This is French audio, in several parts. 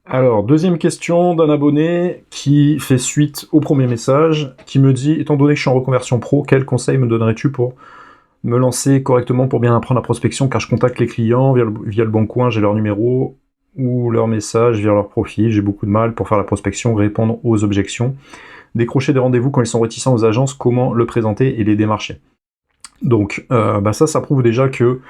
Alors, deuxième question d'un abonné qui fait suite au premier message, qui me dit, étant donné que je suis en reconversion pro, quel conseil me donnerais-tu pour me lancer correctement pour bien apprendre la prospection, car je contacte les clients via le bon coin, j'ai leur numéro ou leur message via leur profil, j'ai beaucoup de mal pour faire la prospection, répondre aux objections, décrocher des rendez-vous quand ils sont réticents aux agences, comment le présenter et les démarcher. Donc ça prouve déjà que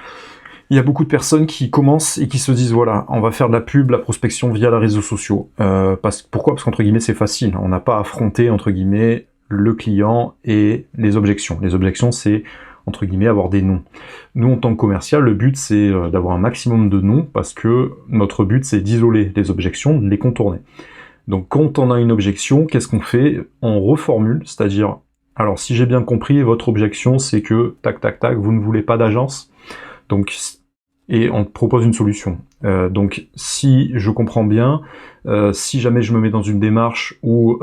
il y a beaucoup de personnes qui commencent et qui se disent voilà, on va faire de la pub, la prospection via les réseaux sociaux. Pourquoi ? Parce qu'entre guillemets c'est facile, on n'a pas à affronter entre guillemets le client et les objections. Les objections c'est entre guillemets avoir des noms. Nous en tant que commercial, le but c'est d'avoir un maximum de noms parce que notre but c'est d'isoler les objections, de les contourner. Donc quand on a une objection, qu'est-ce qu'on fait ? On reformule, c'est-à-dire alors si j'ai bien compris, votre objection c'est que tac tac tac, vous ne voulez pas d'agence. Donc, et on te propose une solution. Donc, si je comprends bien, si jamais je me mets dans une démarche où,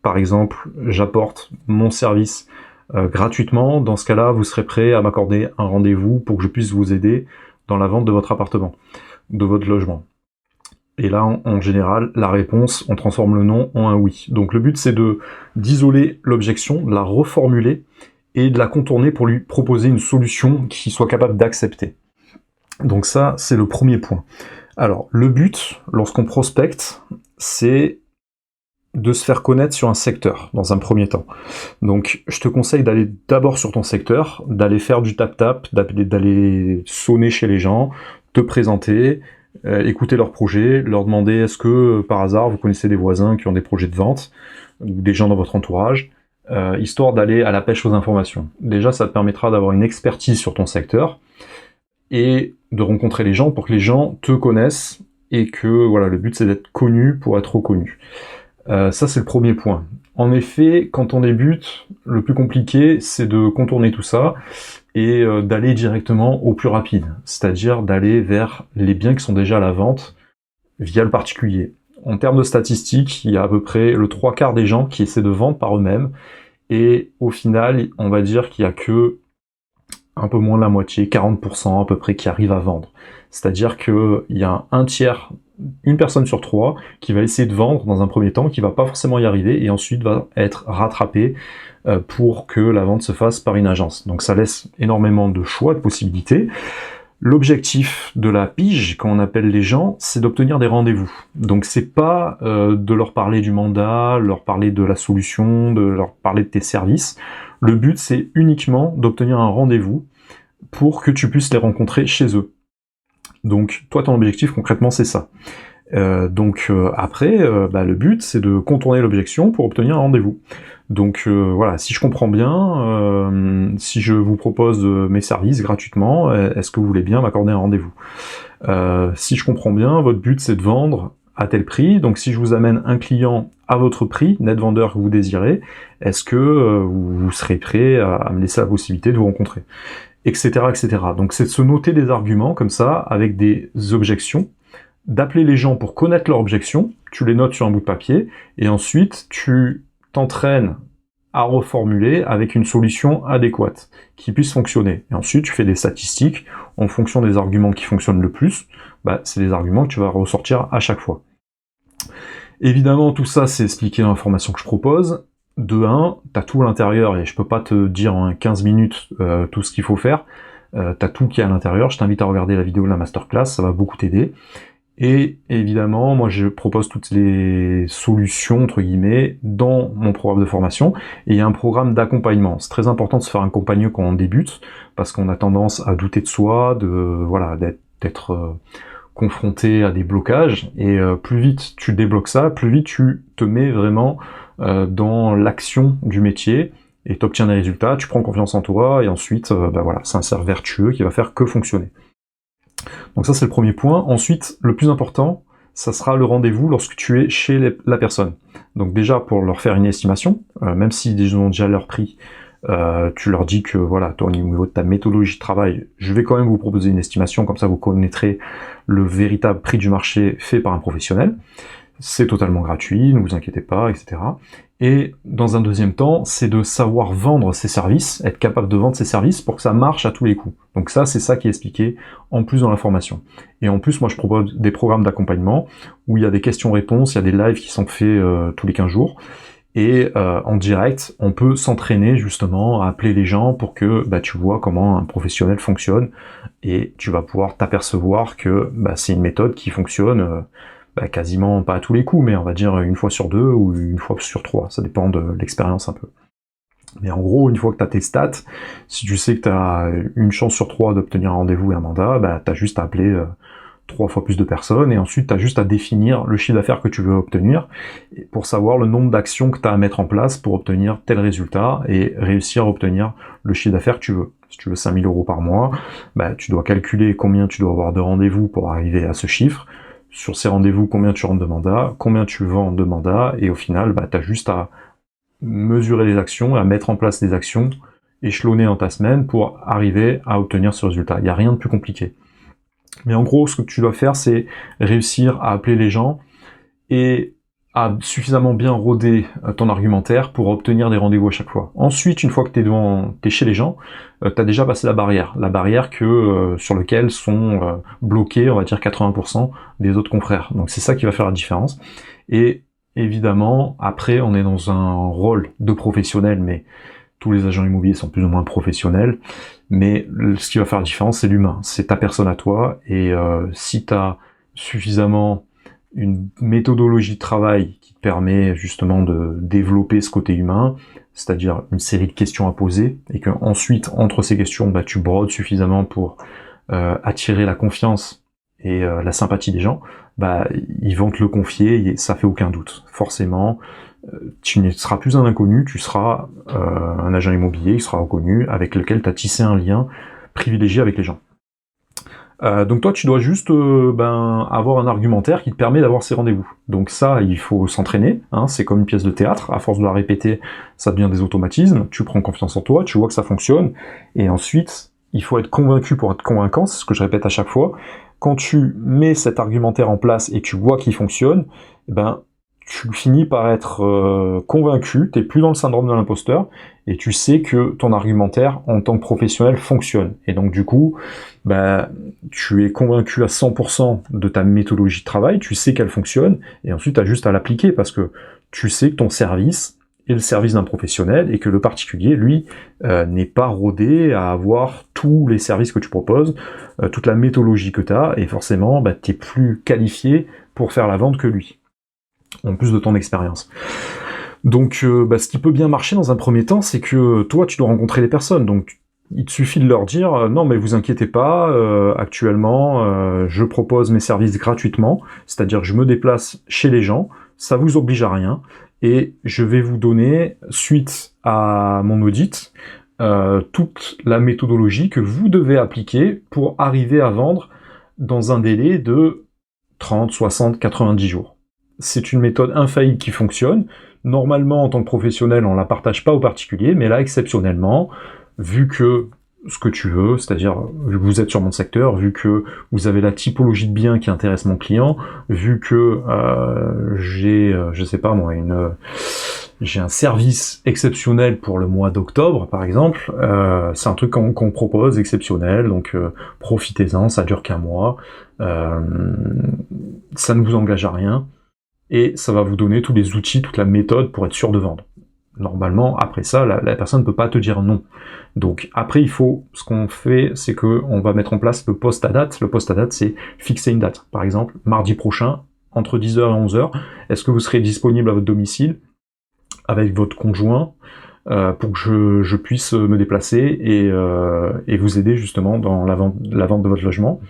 par exemple, j'apporte mon service gratuitement, dans ce cas-là, vous serez prêt à m'accorder un rendez-vous pour que je puisse vous aider dans la vente de votre appartement, de votre logement. Et là, en général, la réponse, on transforme le non en un oui. Donc, le but, c'est d'isoler l'objection, de la reformuler, et de la contourner pour lui proposer une solution qu'il soit capable d'accepter. Donc ça, c'est le premier point. Alors, le but, lorsqu'on prospecte, c'est de se faire connaître sur un secteur, dans un premier temps. Donc, je te conseille d'aller d'abord sur ton secteur, d'aller faire du tap-tap, d'aller sonner chez les gens, te présenter, écouter leurs projets, leur demander est-ce que, par hasard, vous connaissez des voisins qui ont des projets de vente, ou des gens dans votre entourage, histoire d'aller à la pêche aux informations. Déjà, ça te permettra d'avoir une expertise sur ton secteur et de rencontrer les gens pour que les gens te connaissent et que voilà, le but c'est d'être connu pour être reconnu. Ça c'est le premier point. En effet, quand on débute, le plus compliqué c'est de contourner tout ça et d'aller directement au plus rapide, c'est-à-dire d'aller vers les biens qui sont déjà à la vente via le particulier. En termes de statistiques, il y a à peu près le 3/4 des gens qui essaient de vendre par eux-mêmes, et au final, on va dire qu'il y a que un peu moins de la moitié, 40% à peu près, qui arrivent à vendre. C'est-à-dire qu'il y a un tiers, une personne sur 3, qui va essayer de vendre dans un premier temps, qui va pas forcément y arriver, et ensuite va être rattrapé pour que la vente se fasse par une agence. Donc ça laisse énormément de choix, de possibilités. L'objectif de la pige, quand on appelle les gens, c'est d'obtenir des rendez-vous. Donc c'est pas de leur parler du mandat, leur parler de la solution, de leur parler de tes services. Le but c'est uniquement d'obtenir un rendez-vous pour que tu puisses les rencontrer chez eux. Donc toi ton objectif concrètement c'est ça. Après, le but c'est de contourner l'objection pour obtenir un rendez-vous. Donc voilà, si je comprends bien, si je vous propose mes services gratuitement, est-ce que vous voulez bien m'accorder un rendez-vous ? Si je comprends bien, votre but c'est de vendre à tel prix, donc si je vous amène un client à votre prix, net vendeur que vous désirez, est-ce que vous serez prêt à me laisser la possibilité de vous rencontrer ? Etc. etc. Donc c'est de se noter des arguments comme ça, avec des objections, d'appeler les gens pour connaître leurs objections, tu les notes sur un bout de papier, et ensuite tu t'entraînes à reformuler avec une solution adéquate, qui puisse fonctionner. Et ensuite tu fais des statistiques, en fonction des arguments qui fonctionnent le plus, c'est les arguments que tu vas ressortir à chaque fois. Évidemment tout ça c'est expliqué dans la formation que je propose. De 1, t'as tout à l'intérieur, et je peux pas te dire en 15 minutes tout ce qu'il faut faire, t'as tout qui est à l'intérieur, je t'invite à regarder la vidéo de la masterclass, ça va beaucoup t'aider. Et évidemment, moi je propose toutes les solutions, entre guillemets, dans mon programme de formation, et il y a un programme d'accompagnement. C'est très important de se faire accompagner quand on débute, parce qu'on a tendance à douter de soi, d'être confronté à des blocages, et plus vite tu débloques ça, plus vite tu te mets vraiment dans l'action du métier, et tu obtiens des résultats, tu prends confiance en toi, et ensuite, c'est un cercle vertueux qui va faire que fonctionner. Donc ça c'est le premier point. Ensuite, le plus important, ça sera le rendez-vous lorsque tu es chez la personne. Donc déjà pour leur faire une estimation, même s'ils ont déjà leur prix, tu leur dis que voilà, toi au niveau de ta méthodologie de travail, je vais quand même vous proposer une estimation, comme ça vous connaîtrez le véritable prix du marché fait par un professionnel. C'est totalement gratuit, ne vous inquiétez pas, etc. Et dans un deuxième temps, c'est de savoir vendre ses services, être capable de vendre ses services pour que ça marche à tous les coups. Donc ça, c'est ça qui est expliqué en plus dans la formation. Et en plus, moi, je propose des programmes d'accompagnement où il y a des questions-réponses, il y a des lives qui sont faits tous les 15 jours. Et en direct, on peut s'entraîner justement à appeler les gens pour que tu vois comment un professionnel fonctionne et tu vas pouvoir t'apercevoir que c'est une méthode qui fonctionne quasiment pas à tous les coups, mais on va dire une fois sur 2 ou une fois sur 3, ça dépend de l'expérience un peu. Mais en gros, une fois que tu as tes stats, si tu sais que tu as une chance sur 3 d'obtenir un rendez-vous et un mandat, tu as juste à appeler 3 fois plus de personnes, et ensuite tu as juste à définir le chiffre d'affaires que tu veux obtenir, pour savoir le nombre d'actions que tu as à mettre en place pour obtenir tel résultat, et réussir à obtenir le chiffre d'affaires que tu veux. Si tu veux 5 000 € par mois, tu dois calculer combien tu dois avoir de rendez-vous pour arriver à ce chiffre, sur ces rendez-vous, combien tu rentres de mandat, combien tu vends de mandat, et au final, tu as juste à mesurer les actions, à mettre en place des actions, échelonner dans ta semaine pour arriver à obtenir ce résultat. Il n'y a rien de plus compliqué. Mais en gros, ce que tu dois faire, c'est réussir à appeler les gens et à suffisamment bien roder ton argumentaire pour obtenir des rendez-vous à chaque fois. Ensuite, une fois que t'es chez les gens, t'as déjà passé la barrière sur laquelle sont bloqués, on va dire 80% des autres confrères. Donc c'est ça qui va faire la différence. Et évidemment, après, on est dans un rôle de professionnel, mais tous les agents immobiliers sont plus ou moins professionnels, mais ce qui va faire la différence, c'est l'humain, c'est ta personne à toi, et si tu as suffisamment une méthodologie de travail qui te permet justement de développer ce côté humain, c'est-à-dire une série de questions à poser, et que ensuite, entre ces questions, tu brodes suffisamment pour attirer la confiance et la sympathie des gens, ils vont te le confier, et ça fait aucun doute. Forcément, tu ne seras plus un inconnu, tu seras un agent immobilier qui sera reconnu, avec lequel tu as tissé un lien privilégié avec les gens. Donc toi, tu dois juste avoir un argumentaire qui te permet d'avoir ces rendez-vous. Donc ça, il faut s'entraîner, c'est comme une pièce de théâtre, à force de la répéter, ça devient des automatismes, tu prends confiance en toi, tu vois que ça fonctionne, et ensuite, il faut être convaincu pour être convaincant, c'est ce que je répète à chaque fois. Quand tu mets cet argumentaire en place et tu vois qu'il fonctionne, tu finis par être convaincu, t'es plus dans le syndrome de l'imposteur, et tu sais que ton argumentaire, en tant que professionnel, fonctionne. Et donc du coup, tu es convaincu à 100% de ta méthodologie de travail, tu sais qu'elle fonctionne, et ensuite tu as juste à l'appliquer, parce que tu sais que ton service est le service d'un professionnel, et que le particulier, lui, n'est pas rodé à avoir tous les services que tu proposes, toute la méthodologie que tu as, et forcément, tu es plus qualifié pour faire la vente que lui, en plus de ton expérience. Donc ce qui peut bien marcher dans un premier temps, c'est que toi, tu dois rencontrer les personnes, donc il te suffit de leur dire non mais vous inquiétez pas, actuellement je propose mes services gratuitement, c'est-à-dire que je me déplace chez les gens, ça vous oblige à rien, et je vais vous donner, suite à mon audit, toute la méthodologie que vous devez appliquer pour arriver à vendre dans un délai de 30, 60, 90 jours. C'est une méthode infaillible qui fonctionne. Normalement, en tant que professionnel, on la partage pas aux particuliers, mais là, exceptionnellement, vu que ce que tu veux, c'est-à-dire vu que vous êtes sur mon secteur, vu que vous avez la typologie de biens qui intéresse mon client, vu que j'ai, je sais pas moi, j'ai un service exceptionnel pour le mois d'octobre, par exemple, c'est un truc qu'on propose exceptionnel, donc profitez-en, ça dure qu'un mois, ça ne vous engage à rien, et ça va vous donner tous les outils, toute la méthode pour être sûr de vendre. Normalement, après ça, la personne ne peut pas te dire non. Donc après, ce qu'on fait, c'est que on va mettre en place le poste à date. Le poste à date, c'est fixer une date. Par exemple, mardi prochain, entre 10h et 11h, est-ce que vous serez disponible à votre domicile avec votre conjoint pour que je puisse me déplacer et vous aider justement dans la vente de votre logement?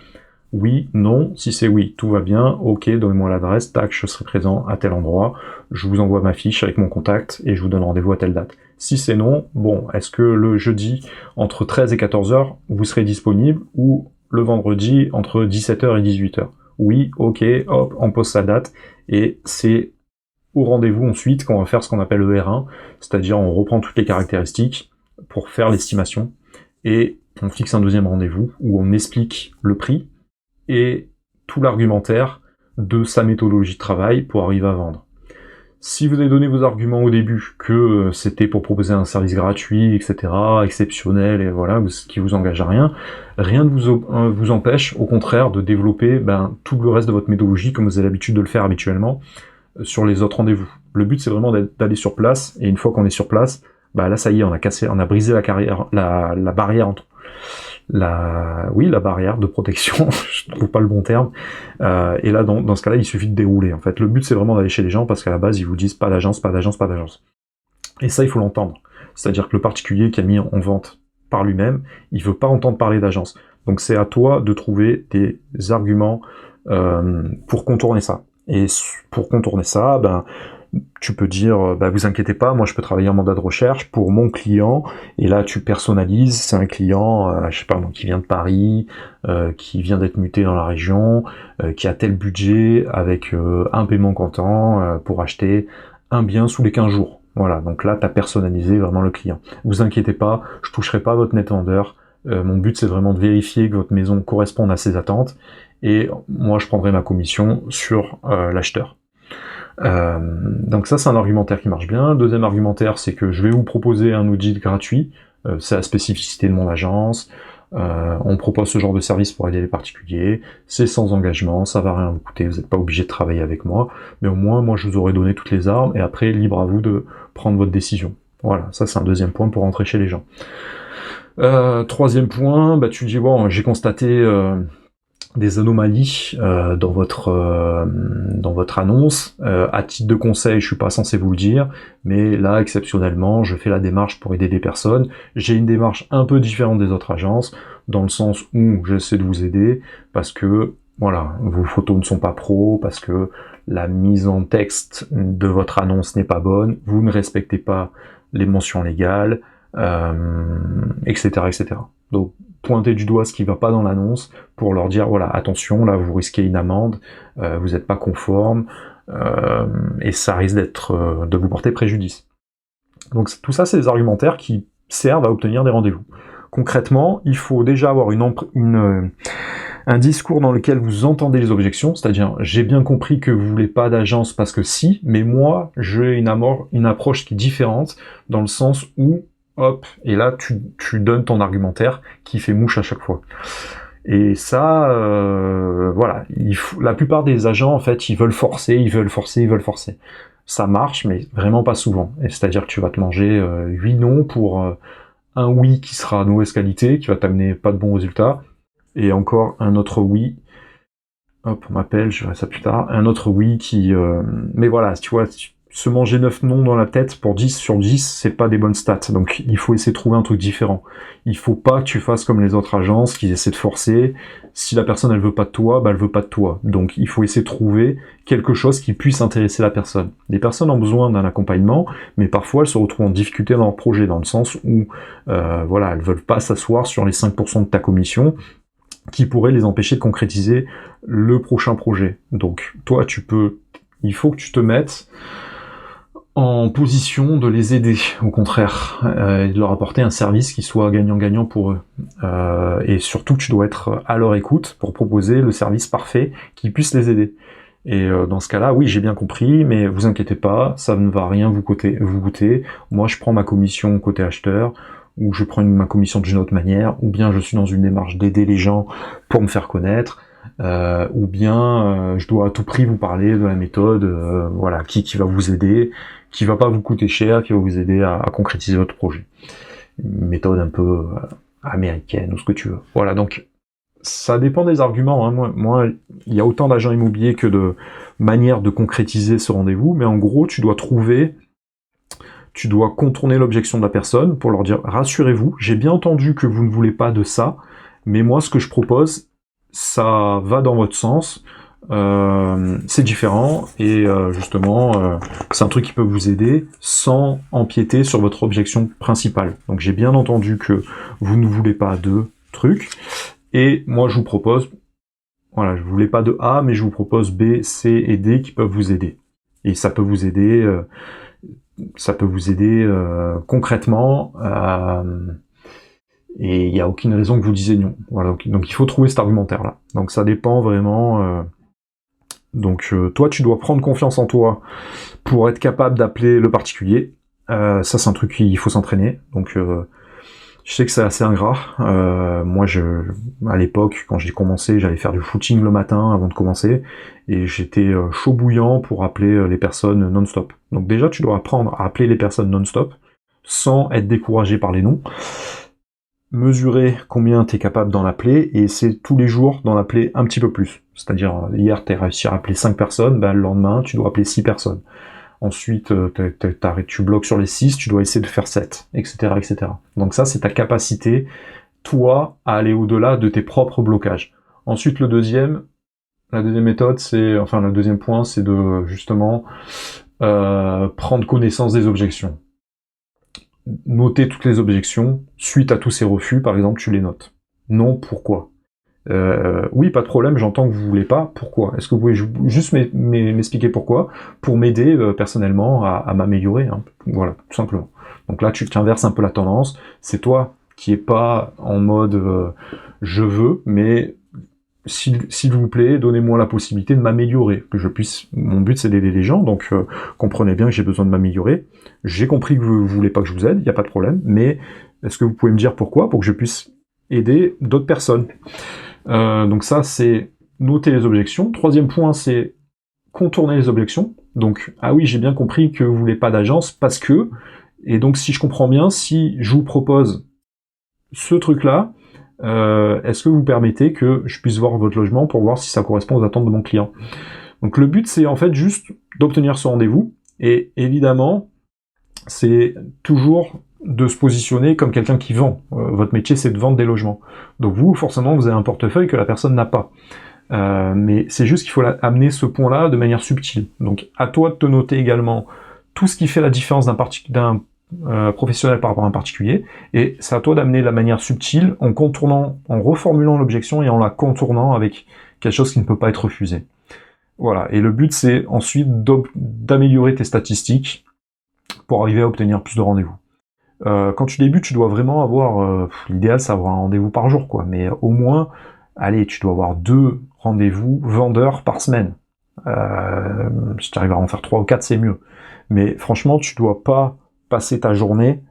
Oui, non, si c'est oui, tout va bien, ok, donnez-moi l'adresse, tac, je serai présent à tel endroit, je vous envoie ma fiche avec mon contact et je vous donne rendez-vous à telle date. Si c'est non, bon, est-ce que le jeudi, entre 13 et 14h, vous serez disponible, ou le vendredi, entre 17h et 18h? Oui, ok, hop, on pose sa date, et c'est au rendez-vous ensuite qu'on va faire ce qu'on appelle le R1, c'est-à-dire on reprend toutes les caractéristiques pour faire l'estimation, et on fixe un deuxième rendez-vous où on explique le prix, et tout l'argumentaire de sa méthodologie de travail pour arriver à vendre. Si vous avez donné vos arguments au début, que c'était pour proposer un service gratuit, etc., exceptionnel, et voilà, qui vous engage à rien, rien ne vous empêche, au contraire, de développer tout le reste de votre méthodologie, comme vous avez l'habitude de le faire habituellement, sur les autres rendez-vous. Le but, c'est vraiment d'aller sur place, et une fois qu'on est sur place, là, ça y est, on a brisé la barrière entre la barrière de protection, je trouve pas le bon terme, et là, dans ce cas-là, il suffit de dérouler, en fait. Le but, c'est vraiment d'aller chez les gens, parce qu'à la base, ils vous disent pas d'agence, pas d'agence, pas d'agence. Et ça, il faut l'entendre. C'est-à-dire que le particulier qui a mis en vente par lui-même, il veut pas entendre parler d'agence. Donc c'est à toi de trouver des arguments pour contourner ça. Et pour contourner ça, tu peux dire, vous inquiétez pas, moi je peux travailler en mandat de recherche pour mon client, et là tu personnalises, c'est un client, je sais pas moi, qui vient de Paris, qui vient d'être muté dans la région, qui a tel budget, avec un paiement comptant, pour acheter un bien sous les 15 jours. Voilà, donc là t'as personnalisé vraiment le client. Vous inquiétez pas, je toucherai pas votre net vendeur, mon but c'est vraiment de vérifier que votre maison corresponde à ses attentes, et moi je prendrai ma commission sur l'acheteur. Donc ça c'est un argumentaire qui marche bien. Le deuxième argumentaire, c'est que je vais vous proposer un audit gratuit, c'est la spécificité de mon agence, on propose ce genre de service pour aider les particuliers, c'est sans engagement, ça va rien vous coûter, vous n'êtes pas obligé de travailler avec moi, mais au moins moi je vous aurai donné toutes les armes, et après libre à vous de prendre votre décision. Voilà, ça c'est un deuxième point pour rentrer chez les gens. Troisième point, tu dis bon, j'ai constaté des anomalies dans votre annonce. À titre de conseil, je suis pas censé vous le dire, mais là, exceptionnellement, je fais la démarche pour aider des personnes. J'ai une démarche un peu différente des autres agences, dans le sens où j'essaie de vous aider, parce que, voilà, vos photos ne sont pas pro, parce que la mise en texte de votre annonce n'est pas bonne, vous ne respectez pas les mentions légales, etc., etc. Donc, pointer du doigt ce qui va pas dans l'annonce pour leur dire voilà, attention, là vous risquez une amende, vous n'êtes pas conforme, et ça risque de vous porter préjudice. Donc tout ça, c'est des argumentaires qui servent à obtenir des rendez-vous. Concrètement, il faut déjà avoir un discours dans lequel vous entendez les objections, c'est-à-dire j'ai bien compris que vous voulez pas d'agence parce que si, mais moi j'ai une approche qui est différente, dans le sens où hop, et là tu donnes ton argumentaire qui fait mouche à chaque fois. Et ça, voilà, la plupart des agents, en fait, ils veulent forcer. Ça marche, mais vraiment pas souvent. Et c'est-à-dire que tu vas te manger 8 non pour un oui qui sera de mauvaise qualité, qui va t'amener pas de bons résultats, et encore un autre oui, hop, on m'appelle, je verrai ça plus tard, un autre oui qui... mais voilà, tu vois, se manger 9 noms dans la tête pour 10 sur 10, c'est pas des bonnes stats. Donc il faut essayer de trouver un truc différent. Il faut pas que tu fasses comme les autres agences qui essaient de forcer. Si la personne elle veut pas de toi, elle veut pas de toi. Donc il faut essayer de trouver quelque chose qui puisse intéresser la personne. Les personnes ont besoin d'un accompagnement, mais parfois elles se retrouvent en difficulté dans leur projet, dans le sens où voilà, elles veulent pas s'asseoir sur les 5% de ta commission qui pourraient les empêcher de concrétiser le prochain projet. Donc toi il faut que tu te mettes en position de les aider, au contraire, et de leur apporter un service qui soit gagnant-gagnant pour eux. Et surtout, tu dois être à leur écoute pour proposer le service parfait qui puisse les aider. Et dans ce cas-là, oui, j'ai bien compris, mais vous inquiétez pas, ça ne va rien vous coûter. Moi, je prends ma commission côté acheteur, ou je prends ma commission d'une autre manière, ou bien je suis dans une démarche d'aider les gens pour me faire connaître, ou bien je dois à tout prix vous parler de la méthode, voilà, qui va vous aider, qui va pas vous coûter cher, qui va vous aider à concrétiser votre projet. Une méthode un peu américaine, ou ce que tu veux. Voilà, donc ça dépend des arguments. Hein. Moi, il y a autant d'agents immobiliers que de manières de concrétiser ce rendez-vous, mais en gros, tu dois contourner l'objection de la personne pour leur dire, rassurez-vous, j'ai bien entendu que vous ne voulez pas de ça, mais moi, ce que je propose, ça va dans votre sens, c'est différent, et justement, c'est un truc qui peut vous aider sans empiéter sur votre objection principale. Donc j'ai bien entendu que vous ne voulez pas de trucs, et moi je vous propose, voilà, je ne voulais pas de A, mais je vous propose B, C et D qui peuvent vous aider. Et ça peut vous aider, concrètement, et il n'y a aucune raison que vous disiez non. Voilà, donc il faut trouver cet argumentaire-là. Donc ça dépend vraiment Donc toi, tu dois prendre confiance en toi pour être capable d'appeler le particulier. Ça, c'est un truc qu'il faut s'entraîner. Donc je sais que c'est assez ingrat. Moi, à l'époque, quand j'ai commencé, j'allais faire du footing le matin avant de commencer, et j'étais chaud bouillant pour appeler les personnes non-stop. Donc déjà, tu dois apprendre à appeler les personnes non-stop, sans être découragé par les noms. Mesurer combien tu es capable d'en appeler, et essayer tous les jours d'en appeler un petit peu plus. C'est-à-dire, hier, tu as réussi à appeler 5 personnes, le lendemain, tu dois appeler 6 personnes. Ensuite, tu bloques sur les 6, tu dois essayer de faire 7, etc., etc. Donc ça, c'est ta capacité, toi, à aller au-delà de tes propres blocages. Ensuite, la deuxième méthode, le deuxième point, c'est de, justement, prendre connaissance des objections. Noter toutes les objections, suite à tous ces refus, par exemple, tu les notes. Non, pourquoi ? Oui, pas de problème, j'entends que vous voulez pas, pourquoi ? Est-ce que vous pouvez juste m'expliquer pourquoi ? Pour m'aider personnellement à m'améliorer, hein. Voilà, tout simplement. Donc là, tu inverses un peu la tendance, c'est toi qui est pas en mode je veux, mais s'il vous plaît, donnez-moi la possibilité de m'améliorer, que je puisse. Mon but, c'est d'aider les gens, donc comprenez bien que j'ai besoin de m'améliorer. J'ai compris que vous voulez pas que je vous aide, il n'y a pas de problème, mais est-ce que vous pouvez me dire pourquoi, pour que je puisse aider d'autres personnes ? Donc ça, c'est noter les objections. Troisième point, c'est contourner les objections. Donc, ah oui, j'ai bien compris que vous voulez pas d'agence parce que, et donc si je comprends bien, si je vous propose ce truc-là, est-ce que vous permettez que je puisse voir votre logement pour voir si ça correspond aux attentes de mon client ? Donc le but, c'est en fait juste d'obtenir ce rendez-vous, et évidemment, c'est toujours de se positionner comme quelqu'un qui vend. Votre métier, c'est de vendre des logements. Donc vous, forcément, vous avez un portefeuille que la personne n'a pas. Mais c'est juste qu'il faut amener ce point-là de manière subtile. Donc à toi de te noter également tout ce qui fait la différence d'un professionnel par rapport à un particulier, et c'est à toi d'amener la manière subtile en contournant, en reformulant l'objection et en la contournant avec quelque chose qui ne peut pas être refusé. Voilà, et le but, c'est ensuite d'améliorer tes statistiques pour arriver à obtenir plus de rendez-vous. Quand tu débutes, tu dois vraiment avoir, l'idéal c'est avoir un rendez-vous par jour, quoi, mais au moins, allez, tu dois avoir 2 rendez-vous vendeurs par semaine. Si tu arrives à en faire 3 ou 4, c'est mieux. Mais franchement, tu dois pas passer ta journée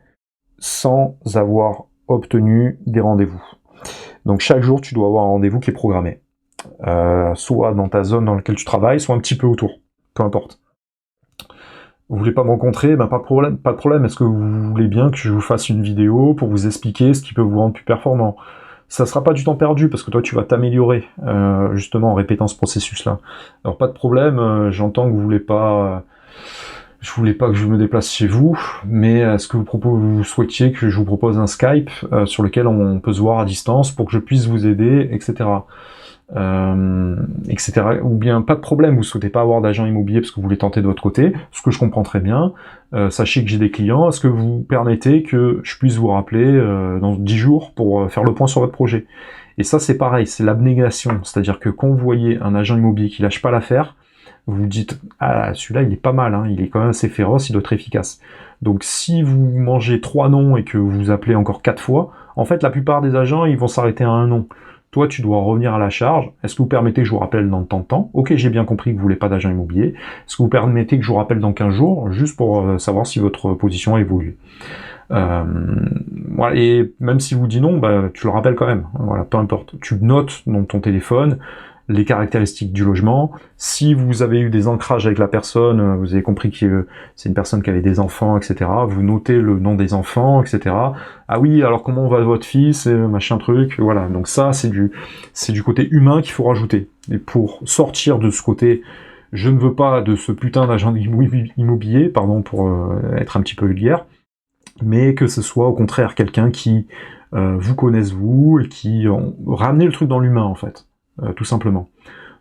sans avoir obtenu des rendez-vous. Donc chaque jour, tu dois avoir un rendez-vous qui est programmé. Soit dans ta zone dans laquelle tu travailles, soit un petit peu autour. Peu importe. Vous voulez pas me rencontrer, pas de problème. Est-ce que vous voulez bien que je vous fasse une vidéo pour vous expliquer ce qui peut vous rendre plus performant ? Ça sera pas du temps perdu, parce que toi, tu vas t'améliorer, justement, en répétant ce processus-là. Alors, pas de problème, j'entends que vous voulez pas... je voulais pas que je me déplace chez vous, mais est-ce que vous souhaitiez que je vous propose un Skype sur lequel on peut se voir à distance pour que je puisse vous aider, etc. Etc. Ou bien pas de problème, vous souhaitez pas avoir d'agent immobilier parce que vous voulez tenter de votre côté, ce que je comprends très bien. Sachez que j'ai des clients, est-ce que vous permettez que je puisse vous rappeler dans 10 jours pour faire le point sur votre projet ? Et ça, c'est pareil, c'est l'abnégation, c'est-à-dire que quand vous voyez un agent immobilier qui lâche pas l'affaire, vous vous dites « Ah, celui-là, il est pas mal, hein, il est quand même assez féroce, il doit être efficace. » Donc si vous mangez 3 noms et que vous appelez encore 4 fois, en fait, la plupart des agents, ils vont s'arrêter à un nom. Toi, tu dois revenir à la charge. Est-ce que vous permettez que je vous rappelle dans tant de temps ? Ok, j'ai bien compris que vous voulez pas d'agent immobilier. Est-ce que vous permettez que je vous rappelle dans 15 jours, juste pour savoir si votre position a évolué ? Voilà, et même si vous dit non, tu le rappelles quand même. Voilà, peu importe. Tu notes dans ton téléphone les caractéristiques du logement. Si vous avez eu des ancrages avec la personne, vous avez compris que c'est une personne qui avait des enfants, etc. Vous notez le nom des enfants, etc. Ah oui, alors comment va votre fils, machin truc, voilà. Donc ça, c'est du côté humain qu'il faut rajouter. Et pour sortir de ce côté, je ne veux pas de ce putain d'agent immobilier, pardon pour être un petit peu vulgaire, mais que ce soit au contraire quelqu'un qui vous connaisse vous et qui ramener le truc dans l'humain en fait. Tout simplement.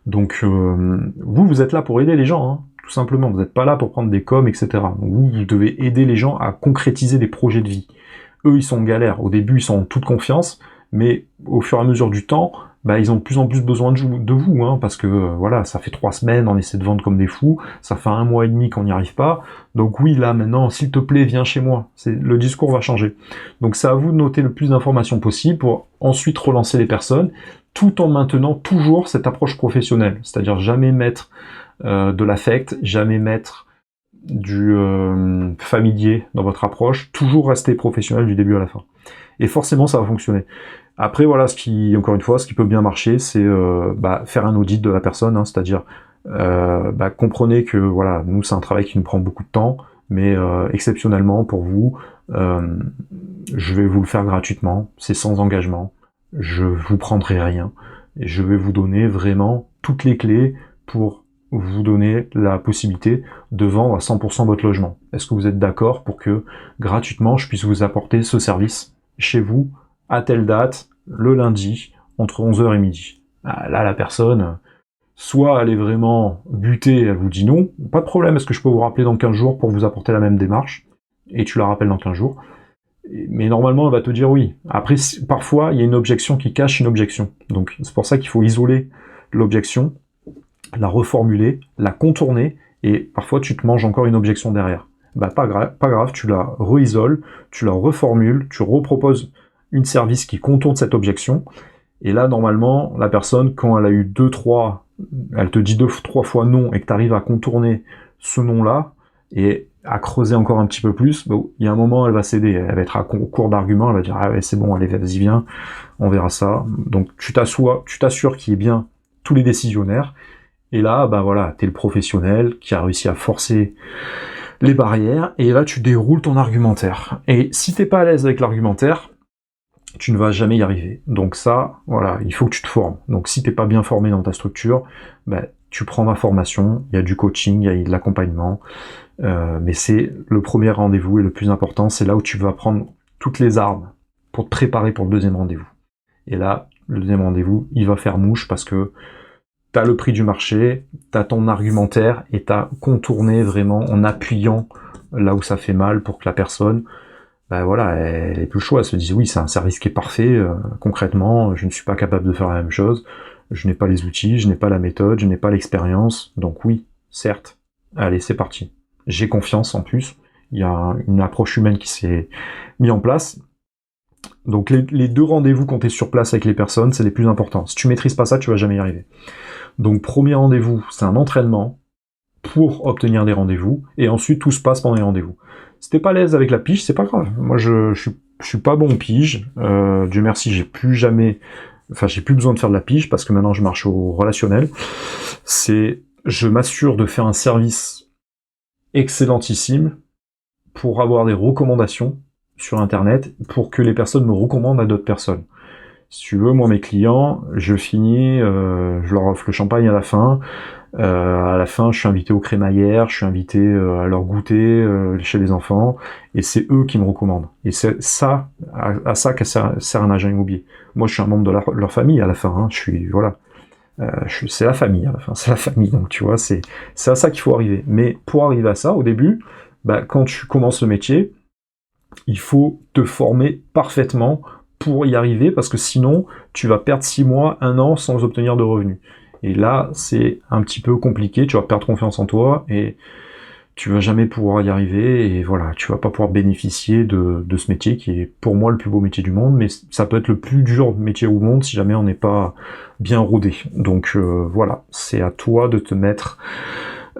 Donc vous êtes là pour aider les gens, hein, tout simplement. Vous n'êtes pas là pour prendre des coms, etc. Donc vous devez aider les gens à concrétiser des projets de vie. Eux, ils sont en galère. Au début, ils sont en toute confiance, mais au fur et à mesure du temps, ils ont de plus en plus besoin de vous, hein, parce que voilà, ça fait 3 semaines, on essaie de vendre comme des fous, ça fait 1 mois et demi qu'on n'y arrive pas. Donc oui, là maintenant, s'il te plaît, viens chez moi. Le discours va changer. Donc c'est à vous de noter le plus d'informations possible pour ensuite relancer les personnes tout en maintenant toujours cette approche professionnelle, c'est-à-dire jamais mettre de l'affect, jamais mettre du familier dans votre approche, toujours rester professionnel du début à la fin. Et forcément, ça va fonctionner. Après, voilà, encore une fois, ce qui peut bien marcher, c'est faire un audit de la personne, hein, c'est-à-dire comprenez que voilà, nous c'est un travail qui nous prend beaucoup de temps, mais exceptionnellement pour vous, je vais vous le faire gratuitement, c'est sans engagement, je vous prendrai rien, et je vais vous donner vraiment toutes les clés pour vous donner la possibilité de vendre à 100% votre logement. Est-ce que vous êtes d'accord pour que gratuitement je puisse vous apporter ce service chez vous à telle date, le lundi, entre 11h et midi? Là, la personne, soit elle est vraiment butée, elle vous dit non, pas de problème, est-ce que je peux vous rappeler dans 15 jours pour vous apporter la même démarche? Et tu la rappelles dans 15 jours. Mais normalement, elle va te dire oui. Après, parfois, il y a une objection qui cache une objection. Donc, c'est pour ça qu'il faut isoler l'objection, la reformuler, la contourner, et parfois, tu te manges encore une objection derrière. Pas grave, tu la reisoles, tu la reformules, tu reproposes une service qui contourne cette objection, et là, normalement, la personne, quand elle a eu elle te dit 2-3 fois non, et que tu arrives à contourner ce non-là, et à creuser encore un petit peu plus, il y a un moment, elle va céder, elle va être à court d'arguments, elle va dire « Ah ouais, c'est bon, allez, vas-y, viens, on verra ça. » Donc, tu t'assures qu'il y ait bien tous les décisionnaires, et là, voilà, t'es le professionnel qui a réussi à forcer les barrières, et là, tu déroules ton argumentaire. Et si t'es pas à l'aise avec l'argumentaire, tu ne vas jamais y arriver. Donc ça, voilà, il faut que tu te formes. Donc si t'es pas bien formé dans ta structure, tu prends ma formation, il y a du coaching, il y a de l'accompagnement, mais c'est le premier rendez-vous et le plus important, c'est là où tu vas prendre toutes les armes pour te préparer pour le deuxième rendez-vous. Et là, le deuxième rendez-vous, il va faire mouche parce que t'as le prix du marché, t'as ton argumentaire et t'as contourné vraiment en appuyant là où ça fait mal pour que la personne, voilà, elle ait plus le choix, elle se dit oui, c'est un service qui est parfait, concrètement, je ne suis pas capable de faire la même chose, je n'ai pas les outils, je n'ai pas la méthode, je n'ai pas l'expérience, donc oui, certes, allez, c'est parti. J'ai confiance en plus, il y a une approche humaine qui s'est mise en place. Donc les 2 rendez-vous quand tu es sur place avec les personnes, c'est les plus importants. Si tu maîtrises pas ça, tu vas jamais y arriver. Donc premier rendez-vous, c'est un entraînement pour obtenir des rendez-vous, et ensuite tout se passe pendant les rendez-vous. Si t'es pas à l'aise avec la pige, c'est pas grave. Moi je suis pas bon pige, Dieu merci, j'ai plus besoin de faire de la pige parce que maintenant je marche au relationnel. Je m'assure de faire un service excellentissime pour avoir des recommandations sur internet pour que les personnes me recommandent à d'autres personnes. Si tu veux, moi mes clients, je leur offre le champagne à la fin. À la fin, je suis invité aux crémaillères, je suis invité à leur goûter chez les enfants, et c'est eux qui me recommandent. Et c'est ça, à ça que sert un agent immobilier. Moi, je suis un membre de leur famille à la fin. Hein, c'est la famille à la fin, c'est la famille. Donc tu vois, c'est à ça qu'il faut arriver. Mais pour arriver à ça, au début, quand tu commences le métier, il faut te former parfaitement pour y arriver, parce que sinon, tu vas perdre 6 mois, 1 an sans obtenir de revenus. Et là, c'est un petit peu compliqué, tu vas perdre confiance en toi, et tu vas jamais pouvoir y arriver, et voilà, tu vas pas pouvoir bénéficier de ce métier qui est pour moi le plus beau métier du monde, mais ça peut être le plus dur métier au monde si jamais on n'est pas bien rodé. Donc voilà, c'est à toi de te mettre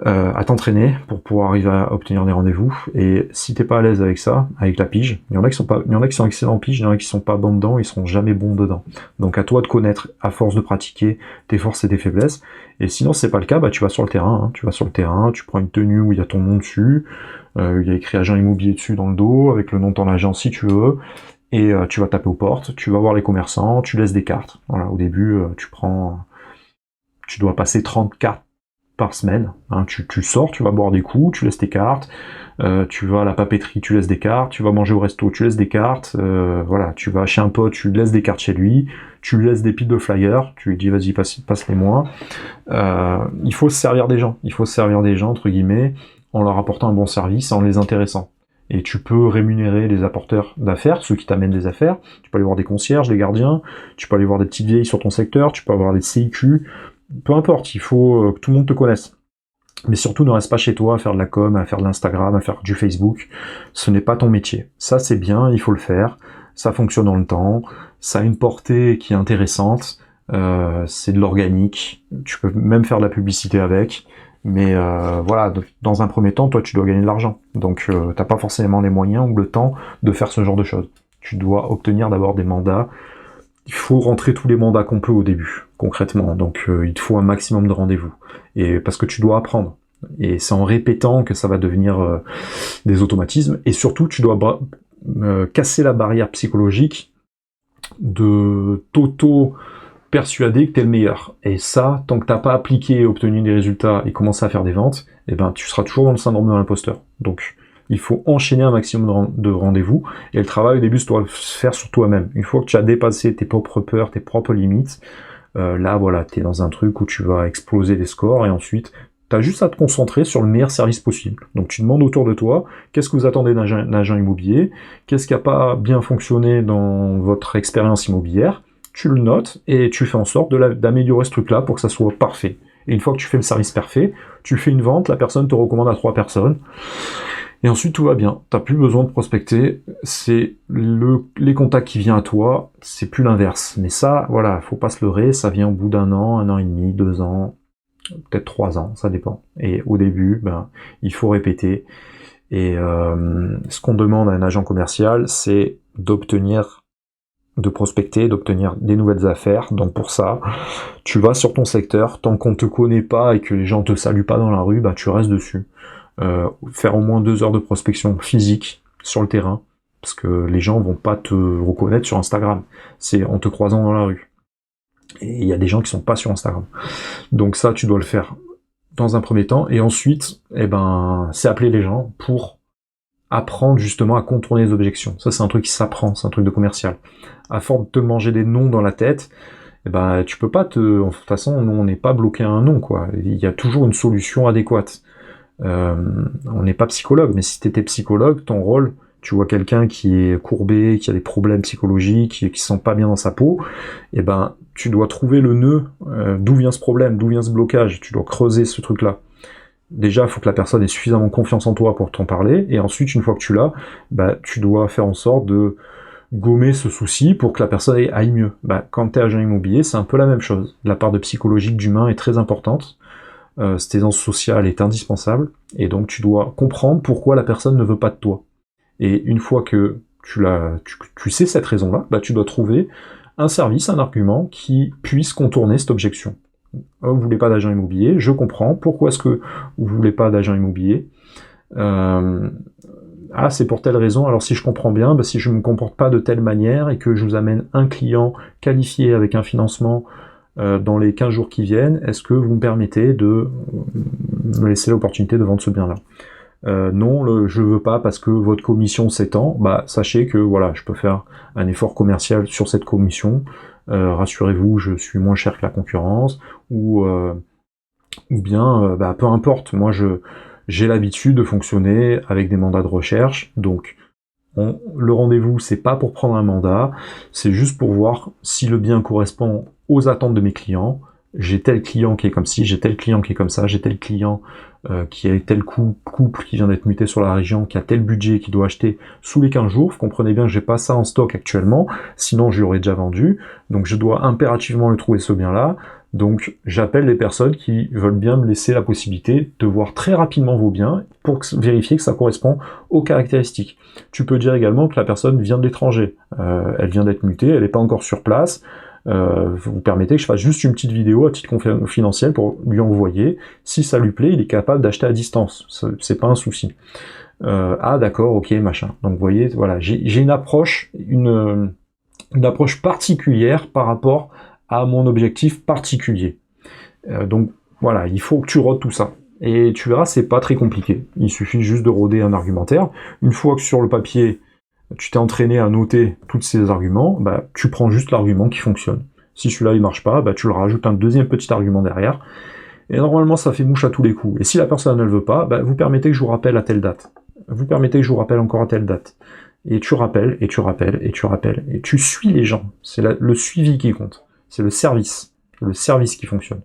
à t'entraîner pour pouvoir arriver à obtenir des rendez-vous. Et si t'es pas à l'aise avec ça, avec la pige, il y en a qui sont excellents en pige, il y en a qui sont pas bons dedans, ils seront jamais bons dedans. Donc à toi de connaître, à force de pratiquer, tes forces et tes faiblesses. Et sinon c'est pas le cas, tu vas sur le terrain, hein. Tu vas sur le terrain, tu prends une tenue où il y a ton nom dessus, il y a écrit agent immobilier dessus dans le dos, avec le nom de ton agent si tu veux, et tu vas taper aux portes, tu vas voir les commerçants, tu laisses des cartes. Voilà, au début, tu dois passer 30 cartes par semaine, hein. Tu sors, tu vas boire des coups, tu laisses tes cartes, tu vas à la papeterie, tu laisses des cartes, tu vas manger au resto, tu laisses des cartes, voilà, tu vas chez un pote, tu laisses des cartes chez lui, tu lui laisses des piles de flyers, tu lui dis vas-y passe-les-moi. Il faut se servir des gens, entre guillemets, en leur apportant un bon service, en les intéressant. Et tu peux rémunérer les apporteurs d'affaires, ceux qui t'amènent des affaires, tu peux aller voir des concierges, des gardiens, tu peux aller voir des petites vieilles sur ton secteur, tu peux avoir des CIQ, peu importe, il faut que tout le monde te connaisse. Mais surtout, ne reste pas chez toi à faire de la com, à faire de l'Instagram, à faire du Facebook. Ce n'est pas ton métier. Ça, c'est bien, il faut le faire. Ça fonctionne dans le temps. Ça a une portée qui est intéressante. c'est de l'organique, tu peux même faire de la publicité avec, mais voilà, dans un premier temps, toi tu dois gagner de l'argent, donc t'as pas forcément les moyens ou le temps de faire ce genre de choses. Tu dois obtenir d'abord des mandats, il faut rentrer tous les mandats qu'on peut au début, concrètement, donc il te faut un maximum de rendez-vous, et parce que tu dois apprendre, et c'est en répétant que ça va devenir des automatismes, et surtout tu dois casser la barrière psychologique de t'auto-persuader que t'es le meilleur. Et ça, tant que t'as pas appliqué et obtenu des résultats et commencé à faire des ventes, eh ben, tu seras toujours dans le syndrome de l'imposteur. Donc, il faut enchaîner un maximum de rendez-vous, et le travail au début, tu dois le faire sur toi-même. Une fois que tu as dépassé tes propres peurs, tes propres limites, là, voilà, t'es dans un truc où tu vas exploser des scores, et ensuite, t'as juste à te concentrer sur le meilleur service possible. Donc tu demandes autour de toi, qu'est-ce que vous attendez d'un agent immobilier, qu'est-ce qui n'a pas bien fonctionné dans votre expérience immobilière, tu le notes et tu fais en sorte d'améliorer ce truc-là pour que ça soit parfait. Et une fois que tu fais le service parfait, tu fais une vente, la personne te recommande à 3 personnes, et ensuite tout va bien. T'as plus besoin de prospecter, c'est les contacts qui viennent à toi, c'est plus l'inverse. Mais ça, voilà, faut pas se leurrer, ça vient au bout d'un an et demi, 2 ans, peut-être 3 ans, ça dépend. Et au début, ben, il faut répéter. Et ce qu'on demande à un agent commercial, c'est de prospecter, d'obtenir des nouvelles affaires. Donc pour ça, tu vas sur ton secteur, tant qu'on te connaît pas et que les gens te saluent pas dans la rue, bah tu restes dessus. Faire au moins 2 heures de prospection physique sur le terrain, parce que les gens vont pas te reconnaître sur Instagram. C'est en te croisant dans la rue. Et il y a des gens qui sont pas sur Instagram. Donc ça, tu dois le faire dans un premier temps, et ensuite, eh ben, c'est appeler les gens pour apprendre justement à contourner les objections. Ça, c'est un truc qui s'apprend, c'est un truc de commercial. À force de te manger des noms dans la tête, eh ben, tu peux pas de toute façon, nous, on n'est pas bloqué à un nom, quoi. Il y a toujours une solution adéquate. On n'est pas psychologue, mais si t'étais psychologue, ton rôle, tu vois quelqu'un qui est courbé, qui a des problèmes psychologiques, qui se sent pas bien dans sa peau, eh ben, tu dois trouver le nœud, d'où vient ce problème, d'où vient ce blocage, tu dois creuser ce truc-là. Déjà, il faut que la personne ait suffisamment confiance en toi pour t'en parler, et ensuite, une fois que tu l'as, bah, tu dois faire en sorte de gommer ce souci pour que la personne aille mieux. Bah, quand t'es agent immobilier, c'est un peu la même chose. La part de psychologique d'humain est très importante, cette aisance sociale est indispensable, et donc tu dois comprendre pourquoi la personne ne veut pas de toi. Et une fois que tu sais cette raison-là, bah, tu dois trouver un service, un argument qui puisse contourner cette objection. Vous voulez pas d'agent immobilier, je comprends. Pourquoi est-ce que vous voulez pas d'agent immobilier? Ah, c'est pour telle raison. Alors si je comprends bien, bah, si je me comporte pas de telle manière et que je vous amène un client qualifié avec un financement dans les 15 jours qui viennent, est-ce que vous me permettez de me laisser l'opportunité de vendre ce bien-là? Non, je veux pas parce que votre commission s'étend. Bah, sachez que voilà, je peux faire un effort commercial sur cette commission. Rassurez-vous, je suis moins cher que la concurrence, ou bien, bah, peu importe. Moi, j'ai l'habitude de fonctionner avec des mandats de recherche, donc le rendez-vous, c'est pas pour prendre un mandat, c'est juste pour voir si le bien correspond aux attentes de mes clients. J'ai tel client qui est comme ci, j'ai tel client qui est comme ça, j'ai tel client qui a tel couple qui vient d'être muté sur la région, qui a tel budget, qui doit acheter sous les 15 jours. Vous comprenez bien que j'ai pas ça en stock actuellement, sinon je l'aurais déjà vendu. Donc je dois impérativement le trouver, ce bien-là. Donc j'appelle les personnes qui veulent bien me laisser la possibilité de voir très rapidement vos biens pour vérifier que ça correspond aux caractéristiques. Tu peux dire également que la personne vient de l'étranger, elle vient d'être mutée, elle n'est pas encore sur place. Vous permettez que je fasse juste une petite vidéo à titre confidentiel pour lui envoyer. Si ça lui plaît, il est capable d'acheter à distance. C'est pas un souci. Ah d'accord, ok, machin. Donc vous voyez, voilà, j'ai une approche, une approche particulière par rapport à mon objectif particulier. Donc voilà, il faut que tu rôdes tout ça. Et tu verras, c'est pas très compliqué. Il suffit juste de rôder un argumentaire. Une fois que sur le papier, tu t'es entraîné à noter tous ces arguments, bah, tu prends juste l'argument qui fonctionne. Si celui-là il marche pas, bah, tu le rajoutes un deuxième petit argument derrière, et normalement ça fait mouche à tous les coups. Et si la personne ne le veut pas, bah, vous permettez que je vous rappelle à telle date. Vous permettez que je vous rappelle encore à telle date. Et tu rappelles, et tu rappelles, et tu rappelles, et tu suis les gens. C'est le suivi qui compte. C'est le service qui fonctionne.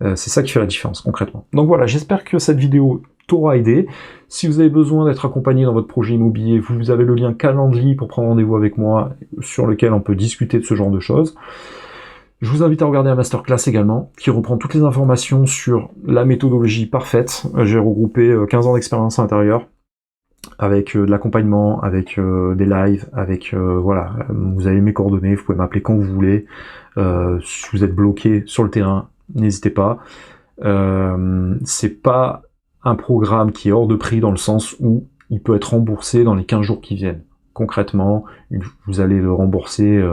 C'est ça qui fait la différence, concrètement. Donc voilà, j'espère que cette vidéo t'aura aidé. Si vous avez besoin d'être accompagné dans votre projet immobilier, vous avez le lien Calendly pour prendre rendez-vous avec moi, sur lequel on peut discuter de ce genre de choses. Je vous invite à regarder la masterclass également, qui reprend toutes les informations sur la méthodologie parfaite. J'ai regroupé 15 ans d'expérience à l'intérieur, avec de l'accompagnement, avec des lives, avec voilà, vous avez mes coordonnées, vous pouvez m'appeler quand vous voulez. Si vous êtes bloqué sur le terrain, n'hésitez pas. C'est pas un programme qui est hors de prix dans le sens où il peut être remboursé dans les 15 jours qui viennent. Concrètement, vous allez le rembourser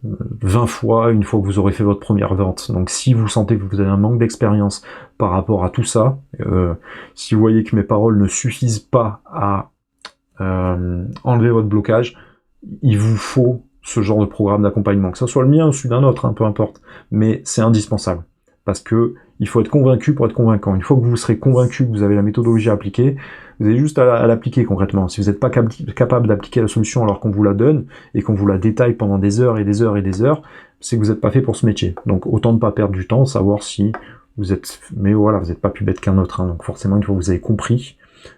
20 fois une fois que vous aurez fait votre première vente. Donc si vous sentez que vous avez un manque d'expérience par rapport à tout ça, si vous voyez que mes paroles ne suffisent pas à enlever votre blocage, il vous faut ce genre de programme d'accompagnement, que ce soit le mien ou celui d'un autre, hein, peu importe, mais c'est indispensable. Parce que il faut être convaincu pour être convaincant. Une fois que vous serez convaincu que vous avez la méthodologie à appliquer, vous avez juste à l'appliquer concrètement. Si vous n'êtes pas capable d'appliquer la solution alors qu'on vous la donne et qu'on vous la détaille pendant des heures et des heures et des heures, c'est que vous n'êtes pas fait pour ce métier. Donc autant ne pas perdre du temps, savoir si vous êtes... Mais voilà, vous n'êtes pas plus bête qu'un autre. Hein. Donc forcément, une fois que vous avez compris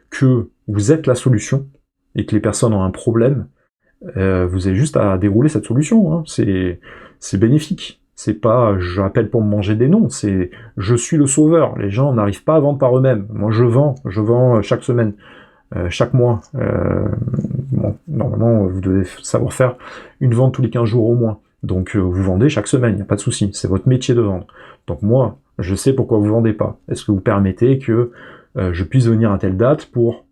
que vous êtes la solution et que les personnes ont un problème, vous avez juste à dérouler cette solution. Hein. C'est bénéfique. C'est pas j'appelle pour me manger des noms, c'est je suis le sauveur. Les gens n'arrivent pas à vendre par eux-mêmes. Moi je vends chaque semaine, chaque mois. Bon, normalement vous devez savoir faire une vente tous les 15 jours au moins. Donc vous vendez chaque semaine, il n'y a pas de souci, c'est votre métier de vendre. Donc moi, je sais pourquoi vous vendez pas. Est-ce que vous permettez que je puisse venir à telle date pour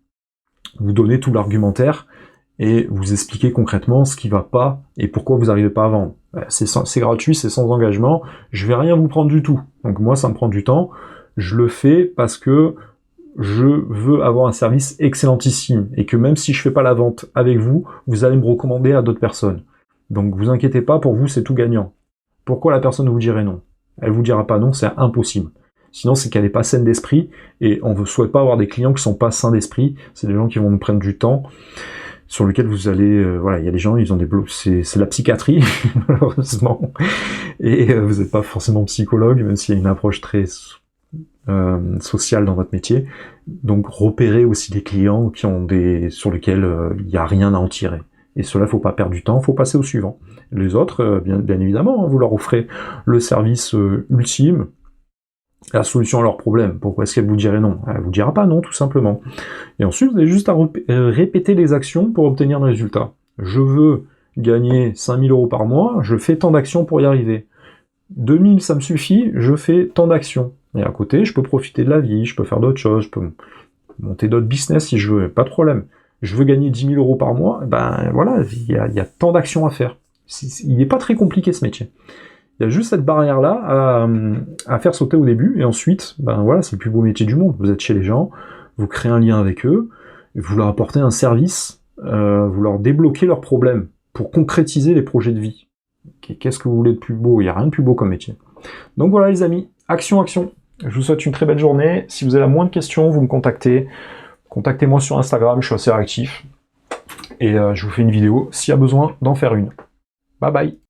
vous donner tout l'argumentaire et vous expliquer concrètement ce qui va pas et pourquoi vous n'arrivez pas à vendre. C'est gratuit, c'est sans engagement, je vais rien vous prendre du tout. Donc moi, ça me prend du temps, je le fais parce que je veux avoir un service excellentissime et que même si je fais pas la vente avec vous, vous allez me recommander à d'autres personnes. Donc vous inquiétez pas, pour vous, c'est tout gagnant. Pourquoi la personne vous dirait non? Elle vous dira pas non, c'est impossible. Sinon, c'est qu'elle n'est pas saine d'esprit et on ne souhaite pas avoir des clients qui sont pas sains d'esprit. C'est des gens qui vont nous prendre du temps, sur lequel vous allez, voilà, il y a des gens, ils ont des blocs, c'est la psychiatrie, malheureusement, et vous n'êtes pas forcément psychologue, même s'il y a une approche très sociale dans votre métier. Donc, repérez aussi des clients qui ont sur lesquels il n'y a rien à en tirer. Et cela, faut pas perdre du temps, faut passer au suivant. Les autres, bien évidemment, hein, vous leur offrez le service ultime, la solution à leurs problèmes. Pourquoi est-ce qu'elle vous dirait non? Elle vous dira pas non, tout simplement. Et ensuite, vous avez juste à répéter les actions pour obtenir le résultat. Je veux gagner 5000 € par mois, je fais tant d'actions pour y arriver. 2000, ça me suffit, je fais tant d'actions. Et à côté, je peux profiter de la vie, je peux faire d'autres choses, je peux monter d'autres business si je veux, pas de problème. Je veux gagner 10 000 € par mois, ben voilà, il y a tant d'actions à faire. Il n'est pas très compliqué ce métier. Il y a juste cette barrière-là à faire sauter au début, et ensuite, ben voilà, c'est le plus beau métier du monde. Vous êtes chez les gens, vous créez un lien avec eux, vous leur apportez un service, vous leur débloquez leurs problèmes pour concrétiser les projets de vie. Qu'est-ce que vous voulez de plus beau? Il n'y a rien de plus beau comme métier. Donc voilà les amis, action, action. Je vous souhaite une très belle journée. Si vous avez la moindre question, vous me contactez. Contactez-moi sur Instagram, je suis assez réactif. Et je vous fais une vidéo s'il y a besoin d'en faire une. Bye bye.